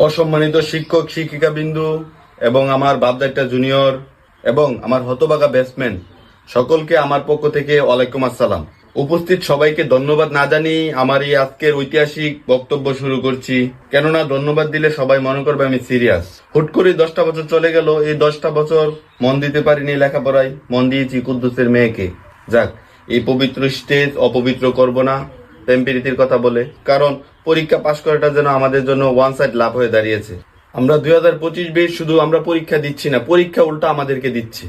অসম্মানিত শিক্ষক শিক্ষিকা বিন্দু এবং আমার বাপদাইটা জুনিয়র এবং আমার হতবাগা ব্যাটসম্যান সকলকে আমার পক্ষ থেকে ওয়ালাইকুম আসসালাম। উপস্থিত সবাইকে ধন্যবাদ না জানিয়ে আমার এই আজকের ঐতিহাসিক বক্তব্য শুরু করছি, কেননা ধন্যবাদ দিলে সবাই মনে করবে আমি সিরিয়াস। হুট করে 10টা বছর চলে গেল, এই 10টা বছর মন দিতে পারিনি লেখাপড়ায়, মন দিয়েছি কুদ্দুসের মেয়েকে। যাক, এই পবিত্র স্টেজ অপবিত্র করব না প্রেম প্রীতির কথা বলে, কারণ পরীক্ষা পাশ করাটা যেন আমাদের জন্য ওয়ান সাইড লাভ হয়ে দাঁড়িয়েছে। আমরা 2025-20 শুধু আমরা পরীক্ষা দিচ্ছি না, পরীক্ষা উল্টা আমাদেরকে দিচ্ছে।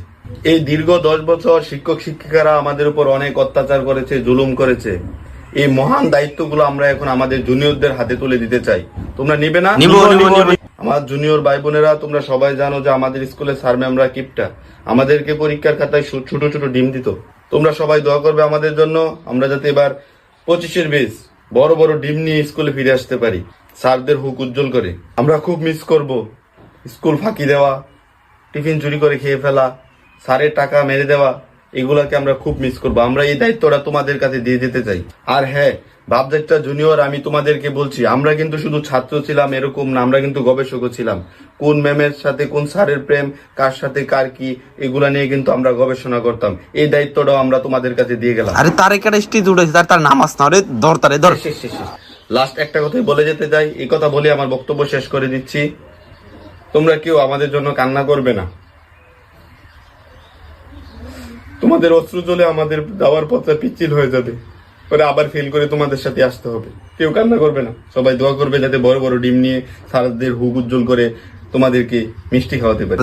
এই দীর্ঘ 10 বছর শিক্ষক শিক্ষিকারা আমাদের উপর অনেক অত্যাচার করেছে, জুলুম করেছে। এই মহান দায়িত্বগুলো আমরা এখন আমাদের জুনিয়রদের হাতে তুলে দিতে চাই। তোমরা নিবে না? আমার জুনিয়র ভাই বোনেরা, তোমরা সবাই জানো যে আমাদের স্কুলে স্যার ম্যামরা কিপটা, আমাদেরকে পরীক্ষার খাতায় ছোট ছোট ডিম দিত। তোমরা সবাই দোয়া করবে আমাদের জন্য, আমরা যাতে এবার 25-এর বেশ বড় বড় ডিম নিয়ে স্কুলে ফিরে আসতে পারি, স্যারদের হুক উজ্জ্বল করে। আমরা খুব মিস করব স্কুল ফাঁকি দেওয়া, টিফিন চুরি করে খেয়ে ফেলা, স্যারের টাকা মেরে দেওয়া, এগুলাকে আমরা খুব মিস করব। আমরা এই দায়িত্বটা তোমাদের কাছে দিয়ে যেতে চাই। আর হ্যাঁ, বাপজাট্টা জুনিয়র, আমি তোমাদেরকে বলছি, আমরা কিন্তু শুধু ছাত্র ছিলাম এরকম না, আমরা কিন্তু গবেষকও ছিলাম। কোন ম্যামের সাথে কোন স্যারের প্রেম, কার সাথে কার কি, এগুলা নিয়ে কিন্তু আমরা গবেষণা করতাম। এই দায়িত্বটাও আমরা তোমাদের কাছে দিয়ে গেলাম। আরে তার একটা স্টেজ উঠেছে, তার নামাজ না রে, ধর তারে ধর। লাস্ট একটা কথাই বলে যেতে চাই, এই কথা বলে আমার বক্তব্য শেষ করে দিচ্ছি। তোমরা কেউ আমাদের জন্য কান্না করবে না। তোমাদের অশ্রু জলে আমাদের যাওয়ার পথটা পিচ্ছিল হয়ে যাবে, পরে আবার ফেল করে তোমাদের সাথে আসতে হবে। কেউ কান্না করবে না, সবাই দোয়া করবে যাতে বড় বড় ডিম নিয়ে স্যারদের হুক উজ্জ্বল করে তোমাদেরকে মিষ্টি খাওয়াতে পারে।